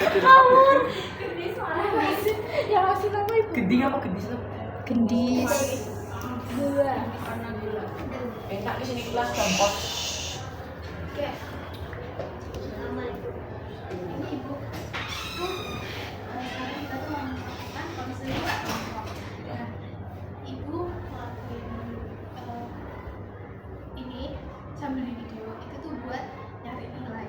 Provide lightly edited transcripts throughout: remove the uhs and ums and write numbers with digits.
Ngawur. Yang asli nama ibu. Gending apa gendis? Gendis. Gula. Enak di sini kelas gampang. Oke. Ini ibu. Sekarang kita tuh mau melakukan konseling. Nah, ibu ngelakuin ini sambil di video itu tuh buat nyari nilai.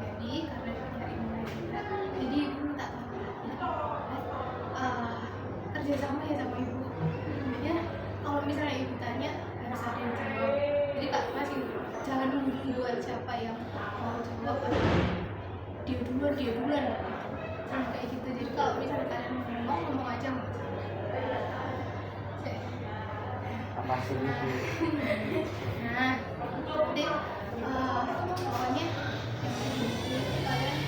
Jadi karena nyari nilai juga, jadi ibu minta tolong kerja sama ya sama ibu. Ya, kalau misalnya ibu tanya harus ada yang jawab. Jadi kak masih jangan duluan siapa yang mau jawab dia duluan nah, kayak gitu. Jadi kalau misalnya kalian ngomong aja nggak usah. Apa sih itu? Nah nanti pokoknya yang kalian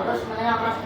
Terus sebenarnya kelas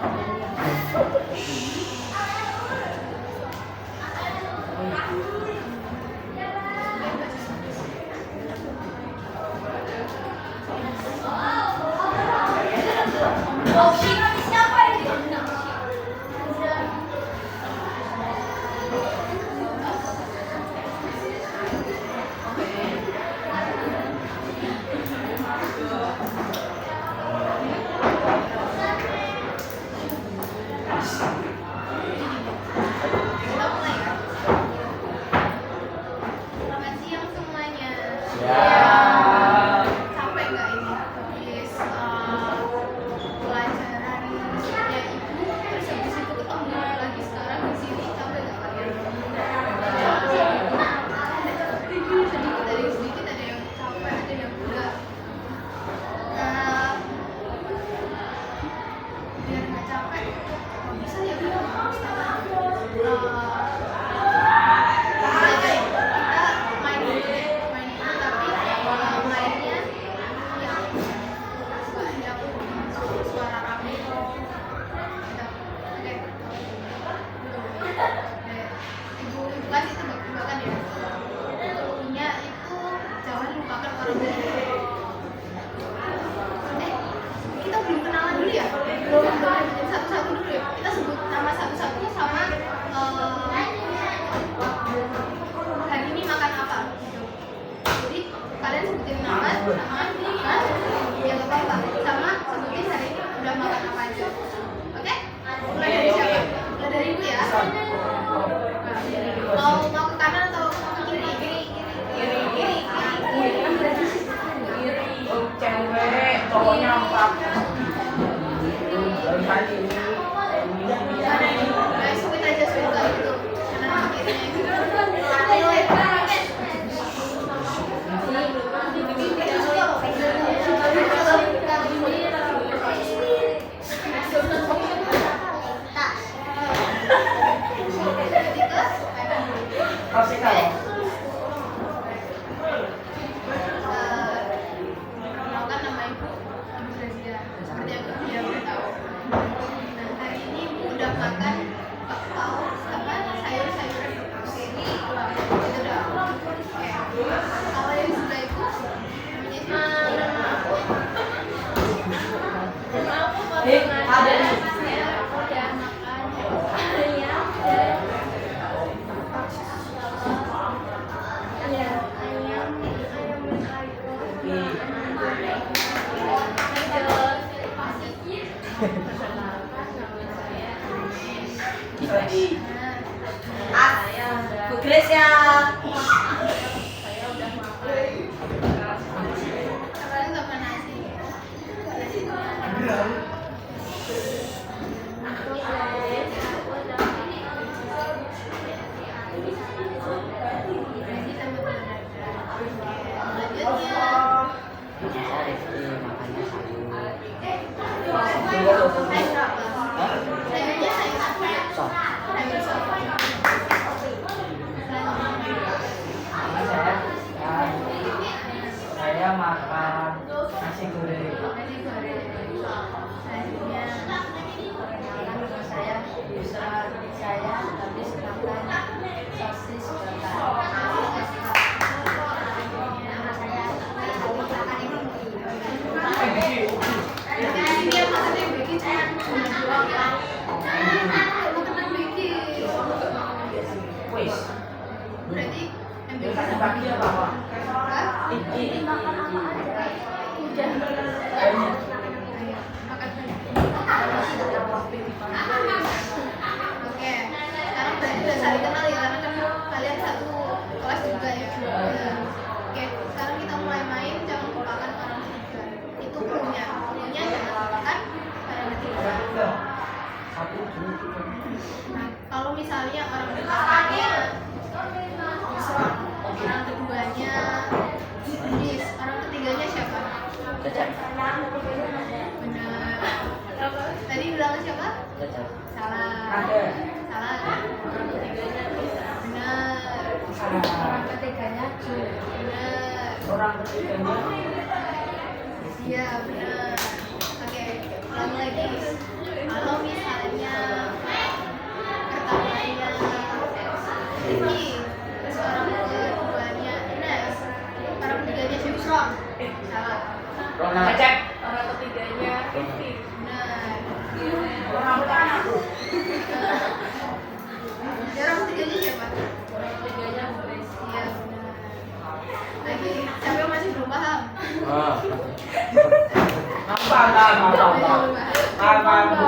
selamat siang semuanya. ya. Capek nggak ini nulis pelajarannya ibu, terus habis itu ketemu lagi sekarang di sini, capek nggak kalian? Sedikit ada yang capek, ada yang enggak. Nah, biar nggak capek, kalau bisa ya kita main ini tapi mainnya yang suara rame. Ibu kasih tebak-tebakan ya. Punya itu jangan lupakan orang tua. Kita belum kenalan dulu ya? Belum satu-satu dulu ya. Kita sebut nama satu-satu sama hari ini makan apa gitu. Jadi kalian sebutin nama ya gak apa-apa, sama sebutin hari ini udah makan apa aja. Oke? Mulai dari siapa? Mulai dari ibu ya. Mau ke kanan atau ke kiri? Kiri. Cewek, cowoknya empat. Sebut aja suka gitu. Kanan kirinya gitu. Kasih kalau. Perkenalkan nama ibu Grazia. Seperti yang dia udah tahu. Nah hari ini ibu udah makan bakpao sama sayur-sayuran. Ini itu udah. Oke. Kalau yang sudah ibu namanya Ada. Bu Grace ya. kalian nggak pernah nasi. Saya makan nasi goreng. Nasi goreng. makan orang ketiga. Nah, kalau misalnya orang pertamanya Yusron, orang keduanya Gendis, orang ketiganya siapa? Cecep. Benar. Tadi bilang siapa? Cecep. Salah. Ada. Salah. Orang ketiganya benar. Orang ketiganya benar. Orang ketiganya. Iya benar. Oke, ulang lagi. Kalau misalnya pertamanya Rifki, terus orang keduanya Ines, orang ketiganya Yusron. Salah. Ronald. Cecep. Orang ketiganya Rifki. Benar. Orang pertama. Ya, orang ketiganya siapa? Orang ketiganya Mulis. Iya benar. Lagi, siapa yang masih belum paham? Ah. Apa? Kalau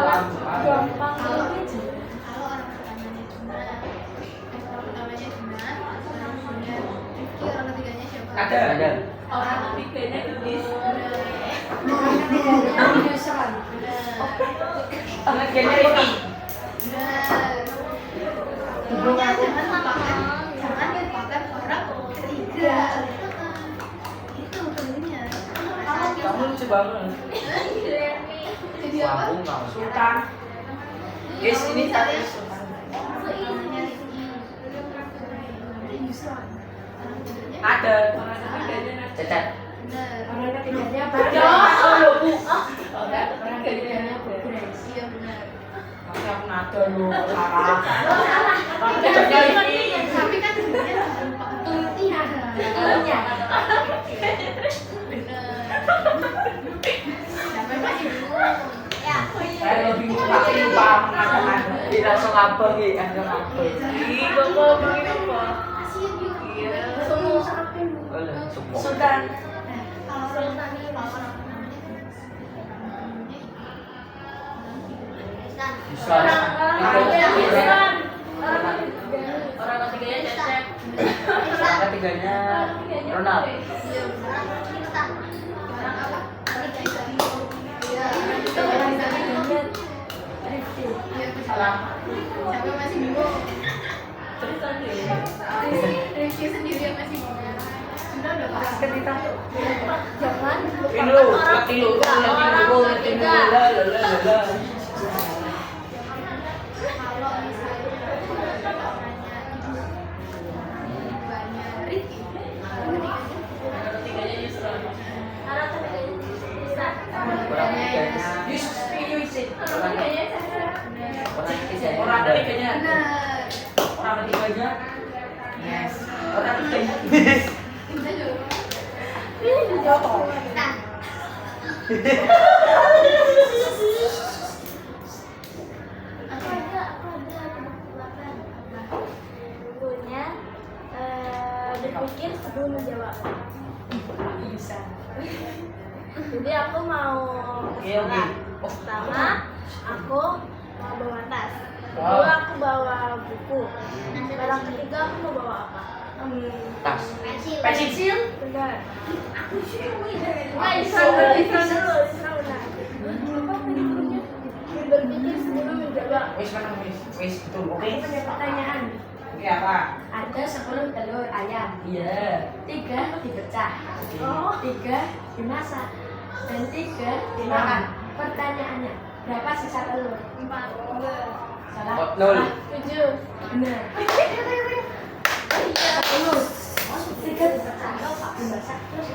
orang pertamanya Gina, orang pertamanya Gina, orang keduanya Rifki, orang ketiganya siapa? Ada. Orang ketiganya Gendis. Orang ketiganya Yusron. Orang ketiganya Rifki. Pokoknya jangan lupakan orang ketiga. Itu pentingnya. Kamu lucu banget. Jadi apa? Aku nggak. Sultan. Guys, ini tadi Namanya Rifki. Yusron. Orang ketiganya ada. Cecep. benar. Orang ketiganya Ya, Bagas. Orang ketiganya Progres. Iya benar. Masih aku nada lu, salah. Orang ketiganya Rifki. Tapi kan sebenarnya tidak. Iya. Benar. Sampai masih bingung. Ya. Saya lebih lupa mengatakan. Ini langsung apa nih? Langsung apa? Ih, bapak begini pak. Kasihan dia. Iya. Semua serapin. Semua. Sultan. Nah, kalau orang namanya Yusron. Orang ketiganya Cecep. Orang ketiganya Ronald. Iya, benar. Orang apa? Orang ketiganya. Iya, Orang orang ketiganya Rifki. Iya, benar. Salah. Siapa masih bingung? Cerita deh. Rifki sendiri yang masih bingung. Sudah udah paham. Cerita. Jangan Ini lu, laki lu, laki lu, la. Kalau misalnya orangnya keduanya Rifki, Orang ketiganya Yusron. Orang ketiganya. Orang ketiganya. Orang ketiganya. benar. Orang ketiganya. Yes. Orang ketiganya. Kita juga. Nah. Punya berpikir sebelum menjawab. Bisa. Jadi aku mau Oke, ke oke. sekolah. Oh. Pertama, aku mau bawa tas. Wow. Kedua, aku bawa buku. Barang ketiga, aku mau bawa apa? Tas. Pensil. Benar. Wah, Isra dulu. Berpikir sebelum menjawab. Wis mana wis betul. Oke. Punya pertanyaan. Oke apa? Ada 10 telur ayam. Iya. 3 dipecah. Oh. 3 dimasak. Dan 3 dimakan. Pertanyaannya, berapa sisa telur? 4. Salah. Oh, nol. 7. Benar. 10. 3 dipecah. Dimasak. Terus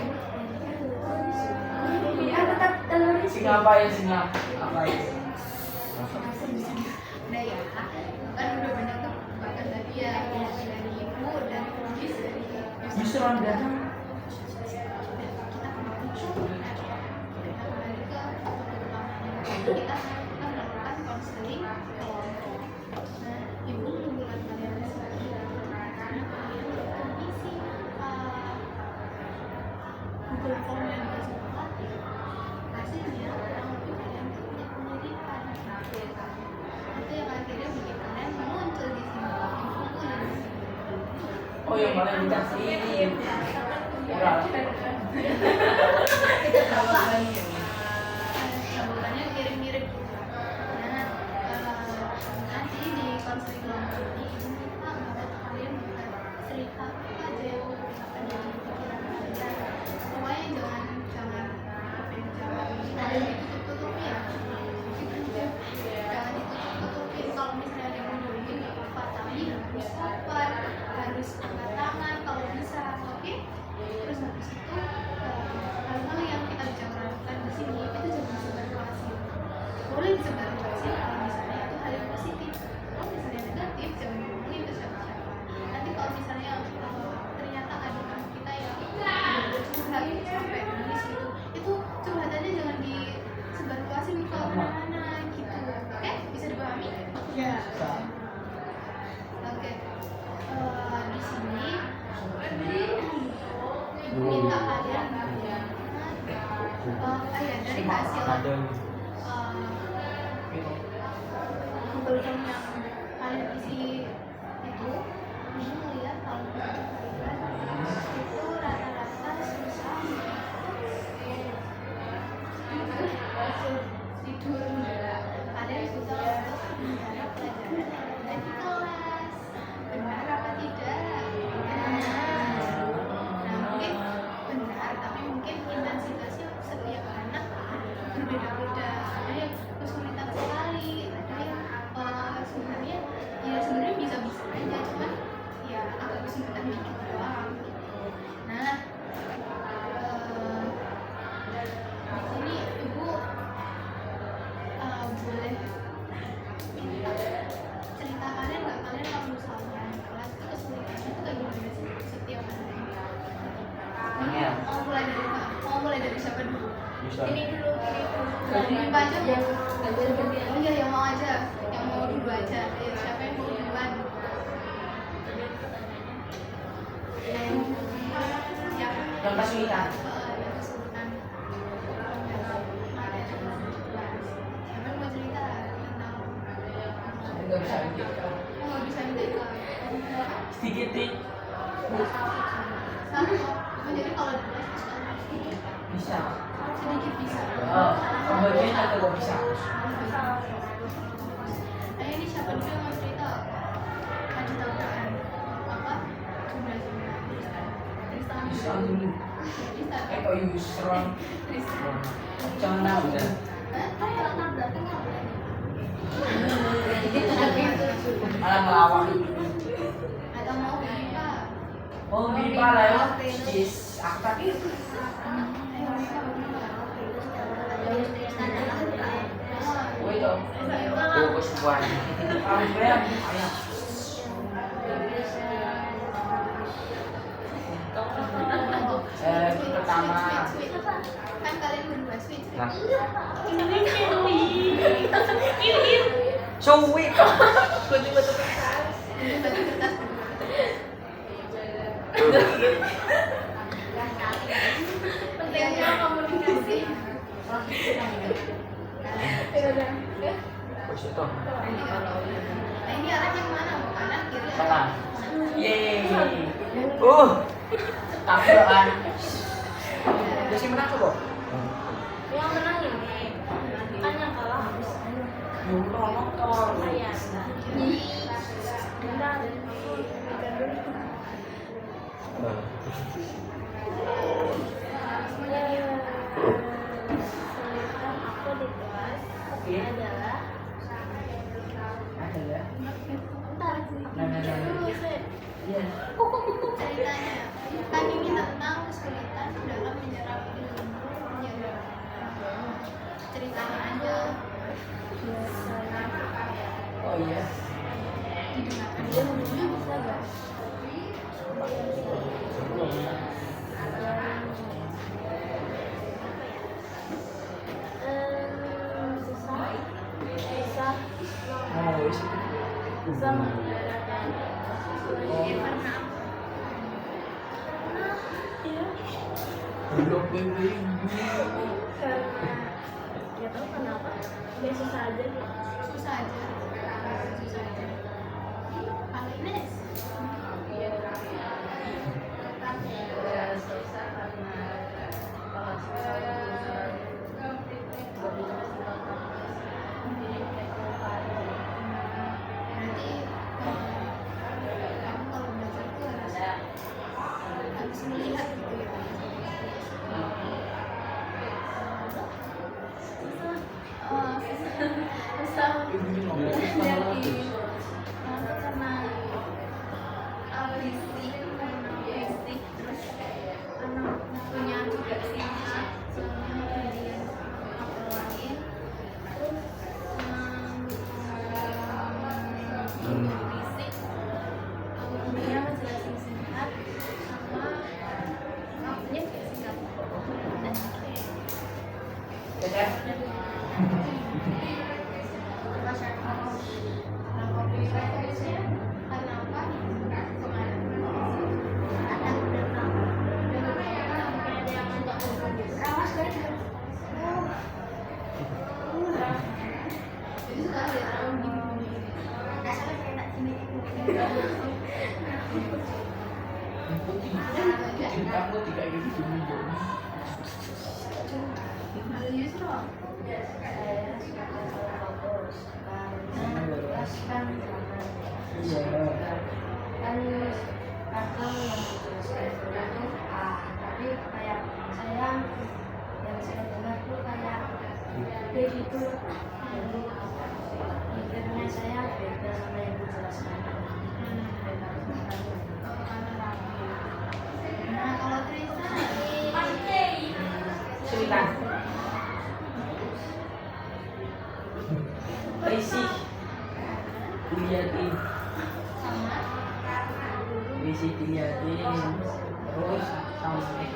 ini kan tetap telur isi. Sing apa ya sing apa ya? Udah ya, kan udah banyak tuh bahkan tadi ya dari ibu, dari Gendis, dari Yusron datang. kita kembali ke kita melakukan konseling kelompok. Nah, ibu mengumpulkan kalian lagi isi Google Form yang dikasih pelatih. Hasilnya kurang lebih kalian tuh punya pendidikan. Itu yang akhirnya bikin kalian muncul di sini. Ibu tuh di sini. Oh yang paling dikasih. Udah. Jawabannya sebenarnya kalau misalnya itu hal yang positif. Kalau misalnya negatif jangan ngomongin ke siapa-siapa. Nanti kalau misalnya ternyata ada teman kita yang curhat sampai nangis gitu, itu curhatannya jangan disebarluasin ke mana-mana gitu. Oke, bisa dipahami? Ya. Oke. Di sini ibu minta kalian dari hasil kurikulum yang kalian isi itu, ibu melihat kalau itu rata-rata susah tidur. Kalian susah untuk menghadap pelajaran yang ada di kelas. Benar apa tidak? Nah, mungkin benar, tapi mungkin intensitasnya setiap anak berbeda-beda. Ada yang kesulitan sekali, ada yang sebenarnya bisa-bisa aja, cuman ya agak kesulitan dikit doang. Nah, di sini ibu boleh minta cerita kalian nggak, kalian kalau misalnya di kelas itu kesulitannya itu kayak gimana sih setiap hari? Mau mulai dari siapa dulu? Ini dulu. Ini aja ya. Oh iya, yang mau aja, yang mau dulu aja. Ya, siapa yang mau duluan? Yang kesulitan. Yang kesulitan. Siapa yang mau cerita tentang? Saya nggak bisa mikir. Oh, nggak bisa cerita. Sedikit nih. Sama. Oh, jadi kalau di kelas Bisa. sedikit bisa. Pembagian atau nggak bisa? Nah, ini siapa dulu yang mau cerita? Kasih tahu kan apa? Jumlah Tristan. Bisa dulu. Tristan. Kok Yusron? Tristan. Jangan udah. Malah melawak. Atau mau Bipa? Oh, Bipa lah ya. Jis, aku tadi. Oh itu. Fokus buat. Kamu bayar ayam. Pertama. Kan kalian berdua switch. Nah. Sweet. Ini batu kertas. Pentingnya komunikasi. Terus itu. Nah, ini arahnya kemana? Mau kanan, kiri? Kanan. Yeay. Tabrakan. Jadi menang coba. Yang menang ini kan yang kalah habis Motor. kesulitan aku di kelas adalah Ada ya. bentar Nah. Iya. Ceritanya kan ini tentang kesulitan dalam menyerap ilmu. Ceritanya aja. Oh iya. Didengarkan. dia ngomongnya bisa gak? susah Oh, isi. susah Dia pernah Belum beli. karena ya tahu kenapa dia susah aja gitu. susah aja. Pakai Ines. Susah karena kalau Berarti kamu kalau belajar itu harus melihat gitu ya. susah jadi itu karena fisik terus karena punya juga sih soalnya bagian apa lain terus Nah, kopi fokusnya karena apa? Kemana? Ada udah tahu. Ada yang ngajak ngobrol gitu. Rawas kan? Jadi sekarang dia tahu gini. Nggak salah kayak tak gini. Kamu tidak gitu gini. Ada Yusro. Saya suka bagus. Terus kan Iya. kan kadang yang dijelaskan itu tapi kayak saya yang saya dengar tuh kayak beda gitu loh. Jadi mikirnya saya beda sama yang dijelaskan. Nah, kalau Trisa Cerita. Risih. Dilihatin. sama Risih dilihatin. Terus sampai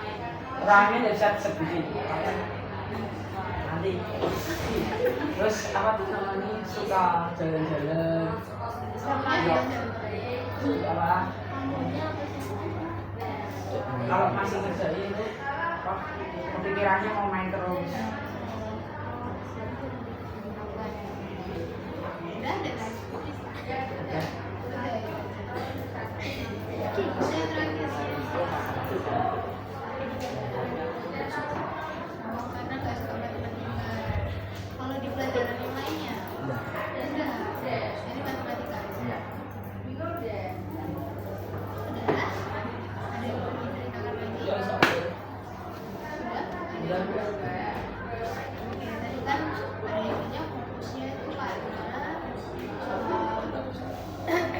orangnya nggak bisa disebutin. Nanti. Terus apa tuh namanya suka jalan-jalan. sama Iya. dia Apa? kamunya apa sih? Kalau masih ngerjain itu apa, kepikirannya mau main terus. Udah ada kan? Udah. Udah ya. Saya terakhir karena nggak suka matematika. Kalau di pelajaran yang lainnya, udah. Jadi matematika. Iya. Udah. Ada yang mau diceritakan lagi? Ya, so. Sudah. Udah. Oke, tadi kan ada yang bilang fokusnya itu karena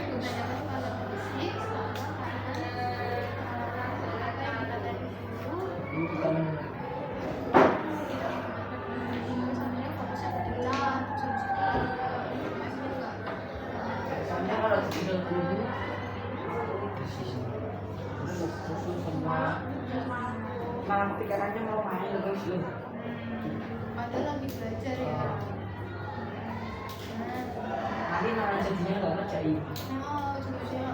kebanyakan kalau fisik sama karena apa yang dikatakan guru Ini kita sebenarnya fokusnya ke dalam soalnya kalau tidur dulu khusus semua malah kepikirannya mau main terus loh. padahal lagi belajar ya. Nanti malah jadinya nggak ngerjain. Oh, coba ngerjain.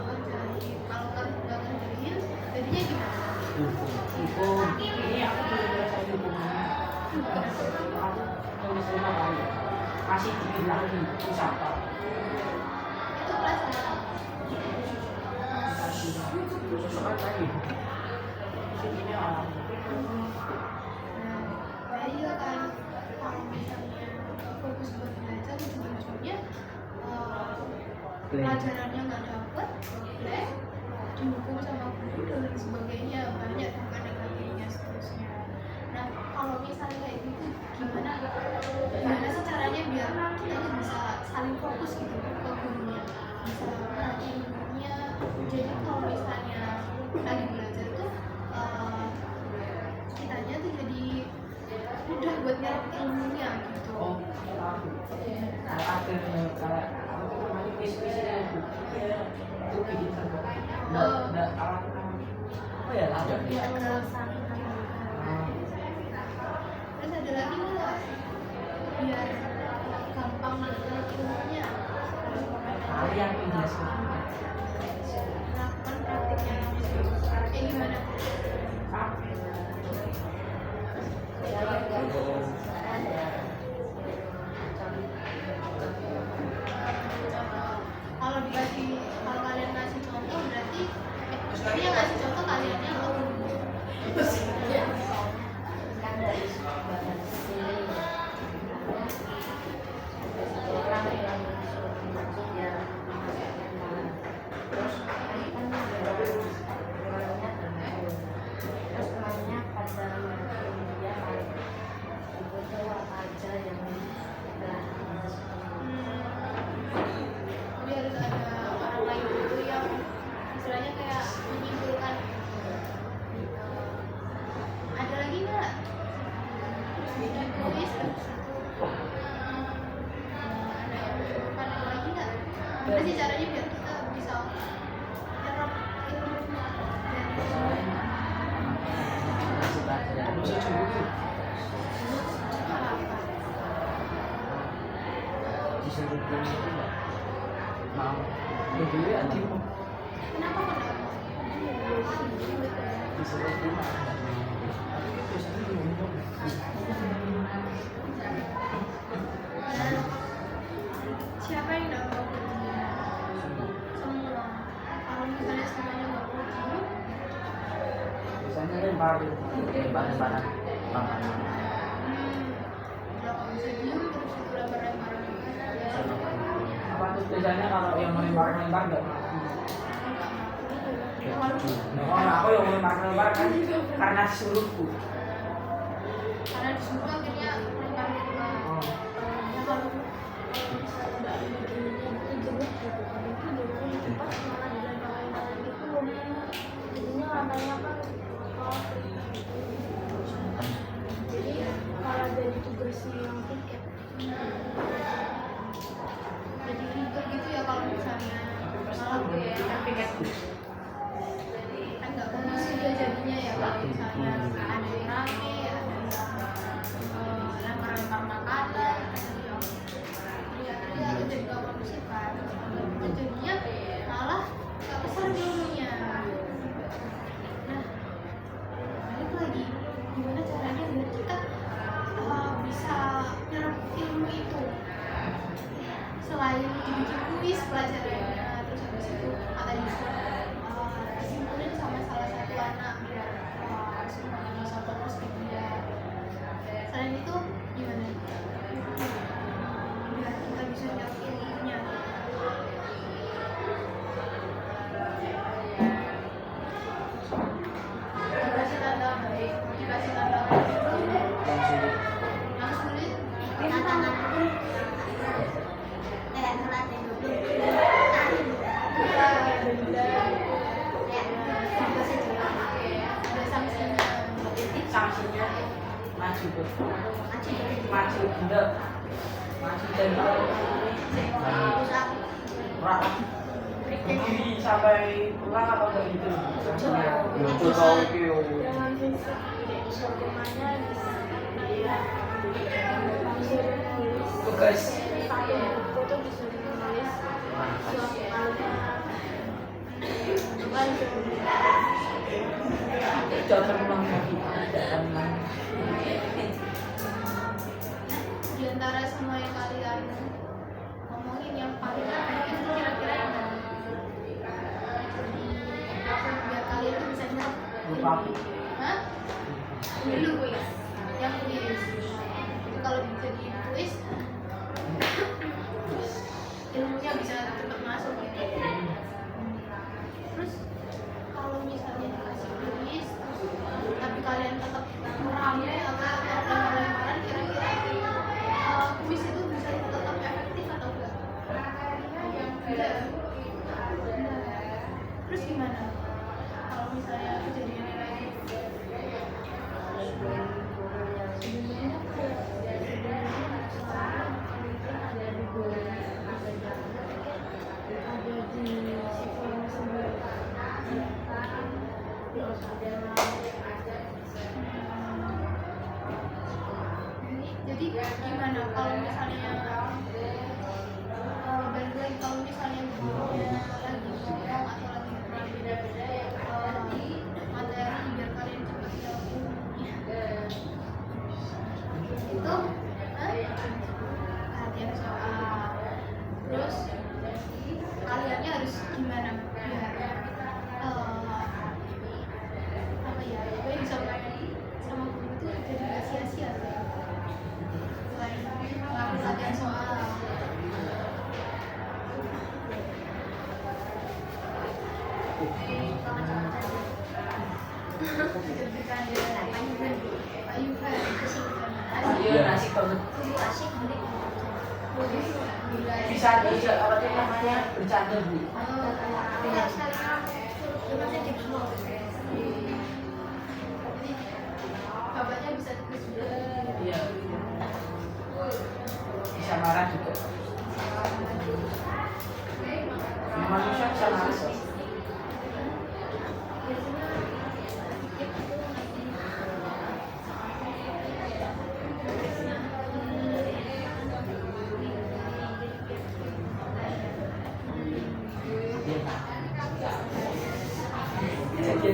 Kalau kan nggak ngerjain, jadinya gimana? Hukum ini aku belum selesai hukumnya. Aku nulis 5 kali masih dibilang di wisata. Itu kelas berapa? Sesuai lagi. Ini alam. Nah, iya kan kalau misalnya fokus buat belajar ujung-ujungnya pelajarannya nggak dapet, blank, dihukum sama guru dan lain sebagainya, banyak bukan negatifnya seterusnya. Nah, kalau misalnya kayak gitu, gimana sih caranya biar kita itu bisa saling fokus gitu ke gurunya, bisa perhatiin gurunya. Jadi kalau misalnya lagi belajar tuh kitanya tuh jadi mudah buat nyerap ilmunya gitu. Oh, kalau ada kalau apa tuh namanya kuis-kuisnya itu bikin seru. Nggak alat apa ya ada. Biar ke saling Terus ada lagi nggak biar gampang nangkep ilmunya? Hari yang jelas. Lakukan praktiknya kayak gimana? Kalau kalian ngasih contoh berarti dia ngasih contoh kaliannya atau guru? kan dari badan sini orang yang disuruh ngaji ya terus tadi kan orangnya terus temannya pada ngajarin dia kan itu tuh apa aja yang udah Jadi harus ada orang lain dulu yang istilahnya kayak menyimpulkan. Ada lagi nggak? Bikin tulis habis itu ada yang menyimpulkan lagi nggak? Gimana sih caranya biar kita bisa nyerap ilmu dari Bisa juga. apa? disuruh pulang itu nggak mau. Dulu ya dimo Kenapa kenapa? disuruh pulang. Tapi biasanya ngomong. Siapa yang nggak mau berguna? Semua. Kalau misalnya semuanya nggak mau berguna, Biasanya lempar-lemparan makanan. udah nggak bisa diem terus itu lempar-lemparan. Apa tuh biasanya kalau yang melempar-lempar nggak mau? Nah, aku yang melempar-lempar kan karena disuruhku. Karena disuruh akhirnya lempar ke Oh. ya kalau Jadi kalau dari tugasnya yang tiket jadi ribet gitu ya kalau misalnya malam kan nggak kondusif ya jadinya ya kalau misalnya ada yang rame, ada yang lempar-lempar makanan, ada yang teriak-teriak, itu jadi nggak kondusif kan. Jadinya malah nggak besar ilmunya. Nah, balik lagi gimana caranya biar kita bisa nyerap ilmu itu selain dibikin kuis pelajarannya, terus habis itu katanya disimpulin sama salah satu anak biar semuanya bisa fokus ke dia. Selain itu gimana biar kita bisa nyerap ilmunya? Dikasih tantangan baik, dikasih tantangan Yang sulit. yang sulit, tantangan ada sanksinya. Sanksinya maju tuh. Maju benda. Maju dan rak. Berdiri sampai pulang atau enggak gitu? Sanksinya. Itu kau itu. dengan fisik tidak bisa kemana bisa disuruh nulis Tugas. satu buku tuh disuruh nulis soalnya bukan Jangan ulang lagi. Jangan ulang. Di antara semua yang kalian ngomongin yang paling enak itu kira-kira yang mana? Biar kalian tuh bisa nyerap Lupa. hah? Dulu kuis yang kuis itu kalau dijadiin kuis ilmunya bisa cepat masuk gitu. Terus kalau misalnya dikasih kuis tapi kalian tetap rame atau lempar-lemparan, kira-kira kuis itu bisa tetap efektif atau enggak? Enggak. Terus gimana kalau misalnya kejadiannya kayak gitu? sebenarnya kayak soalnya mungkin ada di bulan ada di sifon sendiri terus ada Jadi gimana kalau misalnya balik lagi kalau misalnya gurunya lagi ngomong atau lagi nerangin materi biar kalian cepat jawab ilmunya itu latihan soal, terus kaliannya harus gimana biar apa ya yang disampaikan sama guru itu jadi nggak sia-sia selain ngelakuin latihan soal. Pak Yuvan Iya, asik banget. asik beli Bisa diajak apa tuh namanya bercanda bu. tidak saya gimana di semua bapaknya bisa tulis juga. Iya. Bisa marah juga. Manusia bisa marah.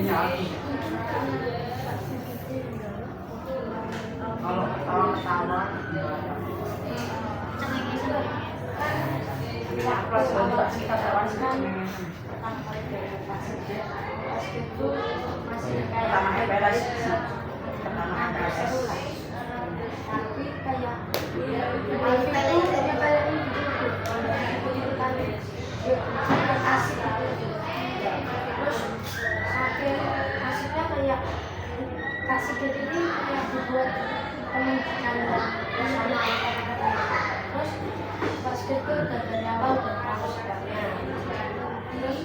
nyala. Kalau ketawa plus juga kita kawan kan itu masih pertama kayak beres tapi kayak asik terus saking asiknya kayak kasih jadi ini kayak dibuat teman kalian bersama terus basket itu udah dari awal udah tahu sebabnya terus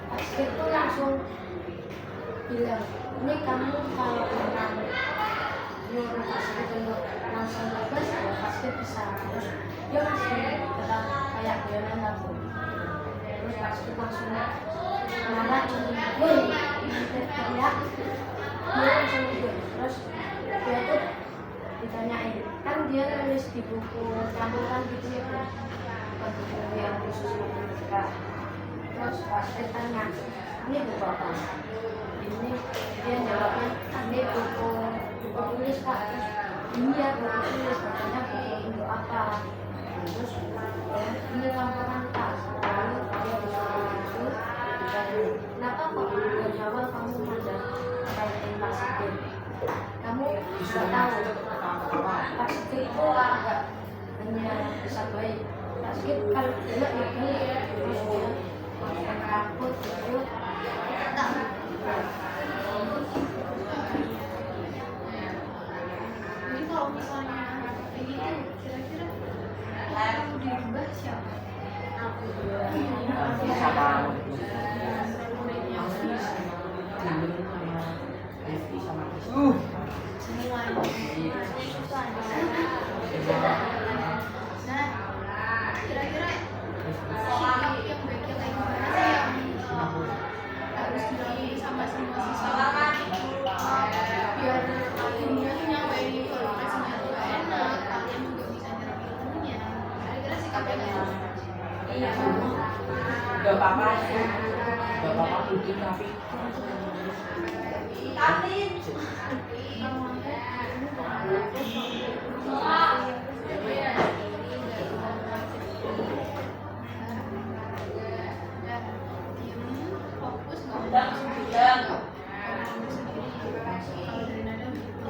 basket itu langsung bilang ini kamu kalau memang nyuruh basket untuk langsung bebas ya basket bisa terus dia masih tetap kayak bionan aku terus basket langsung marah woi teriak dia langsung tidur terus dia tuh ditanyain kan dia nulis di buku campuran gitu ya bukan buku yang khusus matematika terus basket tanya ini buku apa ini dia jawabnya ini buku tulis pak ini ya buku tulis katanya buku untuk apa terus ini laporan pak lalu dia disuruh itu ditanya kenapa kok dari awal kamu mandang kaitin basket kamu bisa tahu basket itu agak hanya bisa baik basket kalau tidak ya baik terus dia takut gitu tak Jadi kalau misalnya kayak gitu, kira-kira yang dirubah siapa? sama Rifki sama Semua Nah, kira-kira sikap yang baiknya kayak gimana sih yang harus dilalui sama semua siswa biar akhirnya tuh nyampein informasinya tuh gak enak, kalian juga bisa nyerap ilmunya. Kira-kira sikapnya kayak gimana? iya gak apa-apa bikin tapi Fokus ngomong sendiri.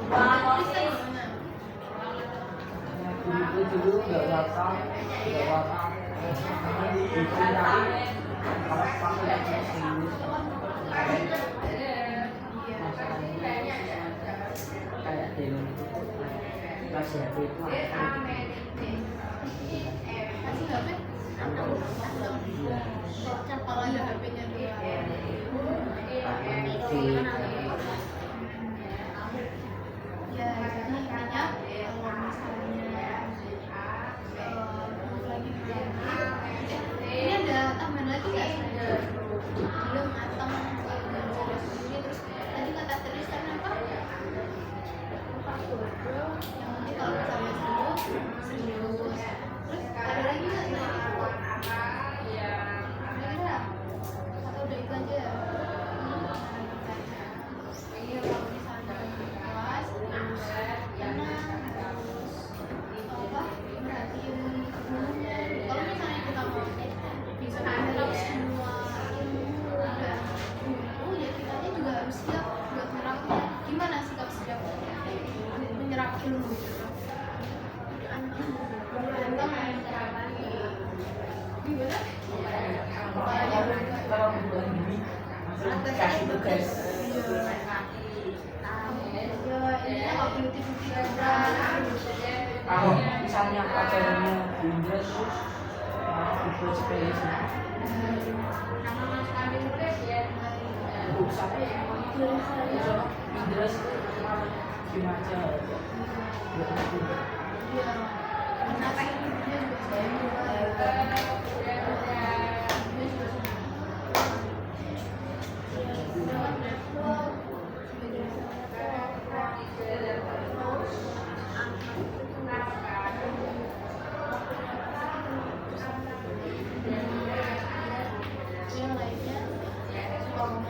Kalau dari Nada, dulu gak WhatsApp bikin tapi kalau kamu yang serius kayak demo itu masih HP itu kasih HP? Kalau ada HP-nya dua. Ya, jadi intinya kalau misalnya lagi ini ada tambahan lagi nggak? Belum atau sendiri terus tadi kata tulis apa? Yang nanti kalau misalnya serius terus ada lagi nggak? Kira-kira atau udah itu aja? Iya kalau misalnya kelas terus tenang terus apa perhatiin gurunya. Kalau misalnya kita mau bisa menyerap semua ilmu dan guru ya kitanya juga harus siap buat menyerapnya. Gimana sikap siap menyerap ilmu itu? Gimana? kalau bulan ini kasih tugas Ya, kognitif juga. kalau misalnya acaranya Indra terus itu space rusak Indra gimana Iya. Kenapa ini dia juga yang lainnya suka ngomong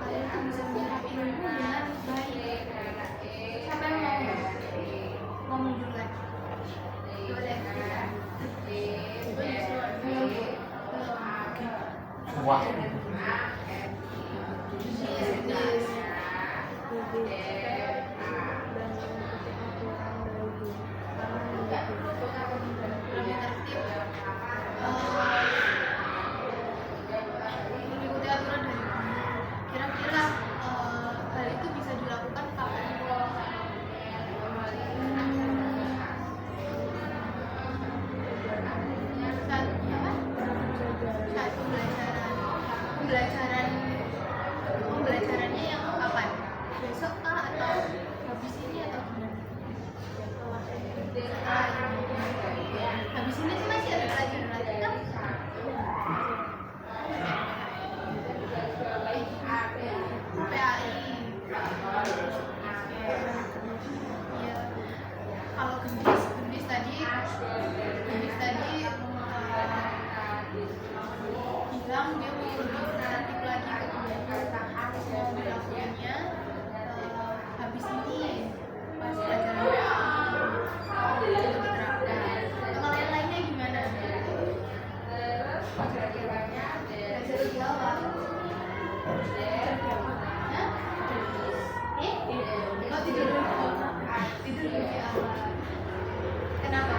kalian tuh bisa menyerap ilmu dengan baik. Siapa yang mau mundur lagi? Boleh. Wah. Mengikuti aturan dari guru. Kira-kira hal itu bisa dilakukan kapan? Saat pembelajarannya yang kapan? Besok kah atau habis ini atau gimana? Habis ini tuh masih ada pelajaran lagi kan? PAI. Iya. Kalau gendis tadi bilang dia mau lebih kreatif lagi mau dilakukannya habis ini pas pelajaran PAI itu diterapkan. Kalau yang lainnya gimana? Belajar Jawa. Hah? Oh, tidur lebih awal. Kenapa?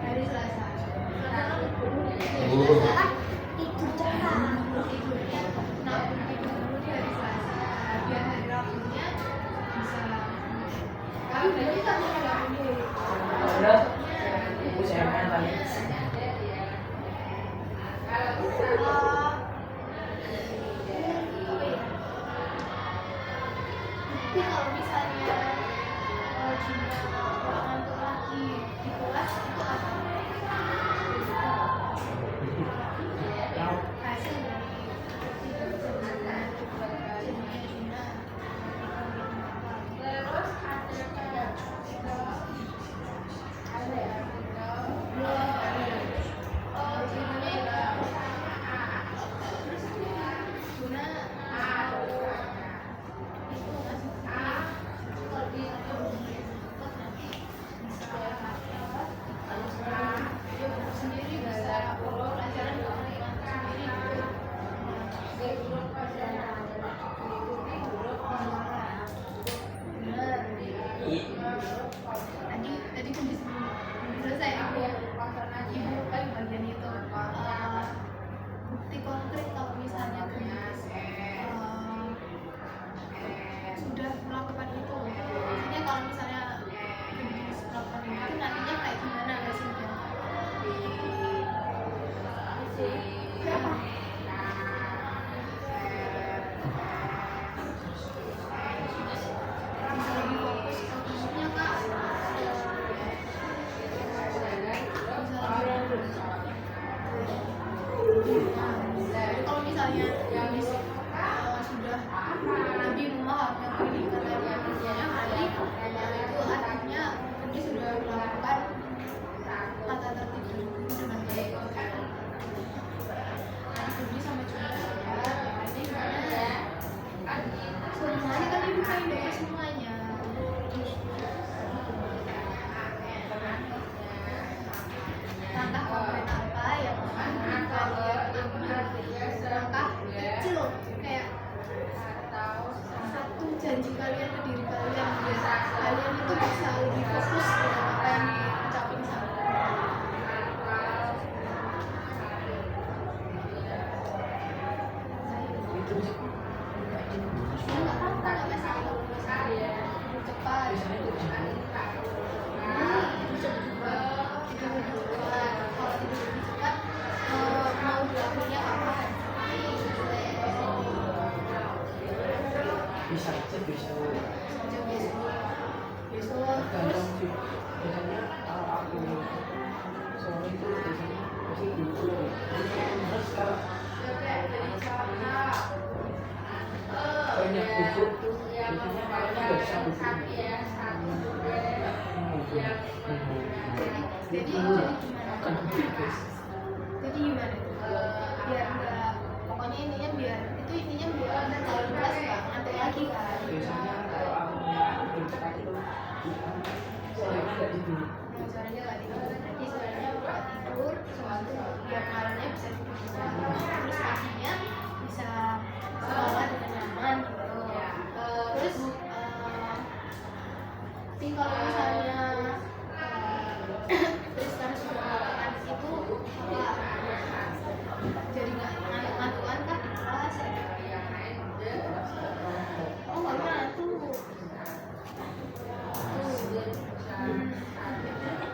Hari Selasa. Tidurnya nabung tidur dulu di hari Selasa. Biar hari Rabunya bisa. Kamu berarti kan hari Rabunya. Udah. Saya main tadi. Tapi kalau misalnya jumlah ngantuk lagi di kelas itu apa? Hasil dari jumlah. Sendiri bisa pelajaran sendiri. Benar. Tadi kan belum selesai ibu kan bagian itu bukti konkret kalau misalnya sudah melakukan itu. Maksudnya kalau misalnya melakukan itu nantinya kayak gimana hasilnya? Bisa lebih fokus ke gurunya kak. Jadi kalau misalnya sudah lebih memahami pendidikan dari kerjanya berarti itu artinya dia sudah melakukan tata tertib guru dengan baik. Jadi sampai juga berarti gimana? Semuanya kan ibu pengen dengar semuanya. Langkah konkret apa yang kalian ambil? Langkah kecil kayak satu janji kalian ke diri kalian biar kalian itu bisa lebih fokus dengan apa yang diucapin sama nggak apa-apa, nggak masalah. Cepat. Tidur lebih cepat. Kalau tidur lebih cepat, mau dilakukannya kapan? Bisa aja besok. Besok. Tergantung sih. Biasanya kalau aku sore itu biasanya masih dulu. Terus kalau banyak buku tuh biasanya malamnya nggak bisa buku. Jadi gimana? Bukan buku guys. Jadi gimana? Biar enggak, pokoknya intinya biar itu intinya biar kalau di kelas nggak ngantuk lagi kan. Biasanya kalau aku bercepat itu saya nggak tidur. Yang suaranya nggak tidur, berarti suaranya nggak tidur, sama itu biar malamnya bisa tidur juga. Terus paginya bisa sekolah dengan nyaman gitu. Terus tapi kalau misalnya Tristan sudah melakukan itu apa? Jadi nggak ngantuk-ngantukan kan di kelas? Oh nggak ngantuk.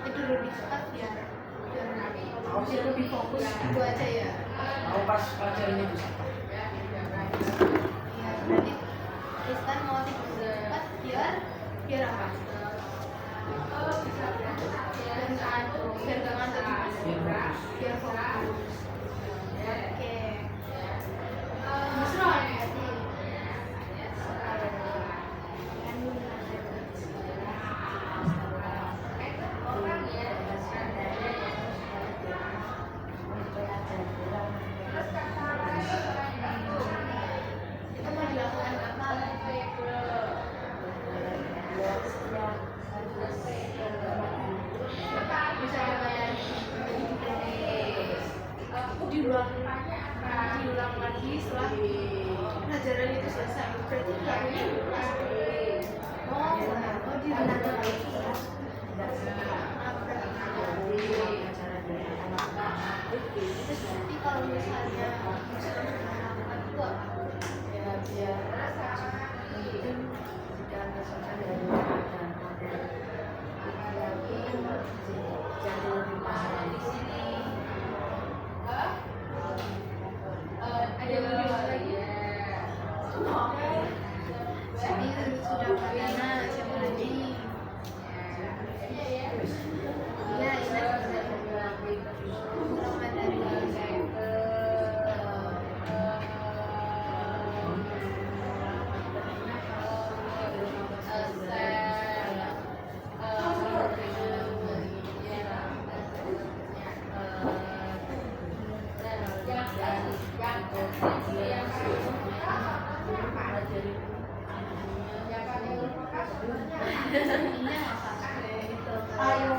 Tidur lebih cepat biar lebih fokus itu aja ya. Mau pas pelajarannya bisa. Iya berarti Tristan mau tidur lebih cepat biar apa? Biar nggak ngantuk, biar fokus. Oke. Justru berarti. Itu mau dilakukan apa? Bisa diulang lagi setelah pelajaran itu selesai. Berarti barunya kelas. Oh diulang lagi. Tapi kalau misalnya melakukan itu apa? Ada video lagi? Jadi sudah Mariana, siapa lagi? Iya, ini Muhammad dari Ayo.